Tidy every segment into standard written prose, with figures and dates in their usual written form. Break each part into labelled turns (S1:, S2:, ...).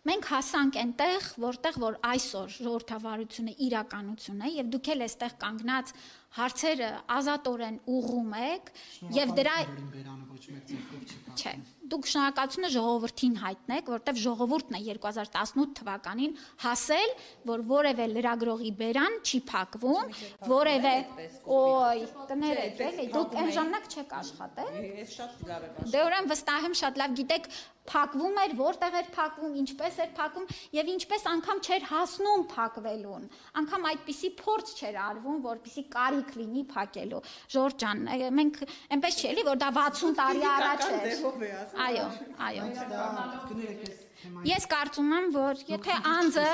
S1: Մենք հասանք այնտեղ, որ այսօր ժողովրդավարությունը իրականություն է եւ դուք էլ այստեղ կանգնած հարցերը ազատորեն ուղղում եք եւ դրա Չէ, դուք շնորհակալությունը ժողովրդին հայտնեք, որտեվ ժողովուրդն է 2018 թվականին հասել, որ որևէ լրագրողի բերան չի փակվում, որևէ օй, տներեք, էլի, դուք այն ժամանակ չեք աշխատել։
S2: Ես շատ լավ եմ աշխատել։
S1: Դե ուրեմն վստահ եմ շատ լավ գիտեք փակվում էր, որտեղ էր փակվում, ինչպես էր փակվում եւ ինչպես անգամ չէր հասնում փակվելուն։ Անգամ այդպիսի փորձ չէր արվում, որպեսի կարիք լինի փակելու։ Ժորժ ջան, մենք այնպես չէ՞ էլի, որ դա 60 տարի առաջ էր։ Այո։ Ես կարծում եմ, որ եթե անձը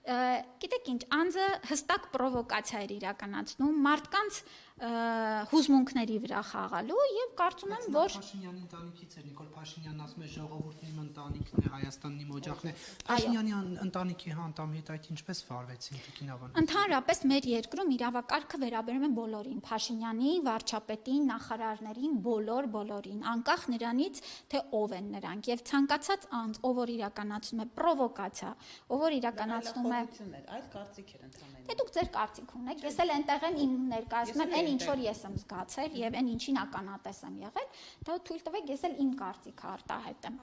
S1: գիտեք ինչ, անձը հստակ պրովոկացիա էր իրականացնում մարդկանց հուզմունքների վրա խաղալու եւ կարծում եմ, որ
S3: Փաշինյանի ընտանիքից էր Նիկոլ Փաշինյանն ասում է ժողովրդի ընտանիքն է, Հայաստանի օջախն է։ Փաշինյանի ընտանիքի անդամի հետ այդ ինչպես վարվեցին Տիկինավան։
S1: Ընդհանրապես մեր երկրում իրավակարգը վերաբերում է բոլորին, Փաշինյանի, վարչապետին, նախարարներին, բոլորին, անկախ նրանից, թե ով են նրանք եւ ցանկացած անձ, ով որ իրականացնում է պրովոկացիա, ով որ իրականացնում է
S2: Այդ կարծիք էր ընդհանրապես։
S1: Դե դուք ձեր կարծիք ունեք, ես էլ այնտեղ եմ իմ ներկայացնում եմ, այն ինչ որ ես եմ զգացել եւ այն ինչին ականատես եմ եղել, դա թույլ տվեք ես էլ իմ կարծիքը արտահայտեմ։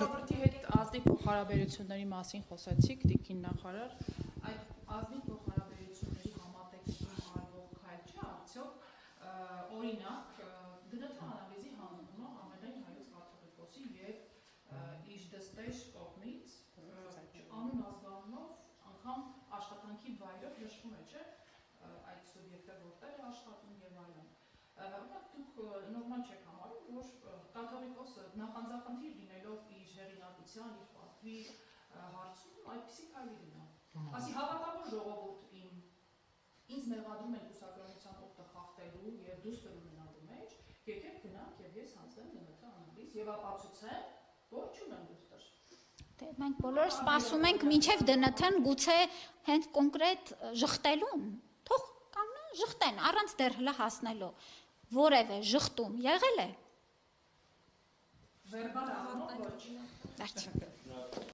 S4: Ժողովրդի հետ ազնիվ փոխհարաբերությունների մասին խոսեցիք, Տիկին նախարար, այդ ազնիվ փոխհարաբերությունների համատեքստում արվող քայլ չէ, արդյոք օրինակ ԴՆԹ անալիզի հանձնումը ամենայն հայոց կաթողիկոսի եւ իժդստեյ կողմից անուն ազգանունով անգամ աշխատանքի վայրը հիշվում է, չէ՞, այդ սուբյեկտը որտեղ է աշխատում եւ այլն։ Օրինակ դուք նորմալ չեք համարում, որ կաթողիկոսը նախանձախնդիր լինելով իր հեղինակության, իր պատվի հարցում այդպիսի քայլի դնա։ Ասի հավատավոր ժողովուրդ ինձ մեղադրում են կուսակրոնության օգտը խախտելու եւ դուստր ունենալու մեջ, եկեք գնանք եւ ես հանձնեմ ԴՆԹ անալիզ եւ ապացուցեմ, որ չունեմ դուստր։
S1: Դե մենք բոլորը սպասում ենք մինչև ԴՆԹ-ն գուցե հենց կոնկրետ ժխտելուն, թող կանգնեն ժխտեն առանց դեռ հլը հասնելու, որևէ ժխտում եղել է։
S4: Վերբալ առնող ոչ։
S1: Դարձի։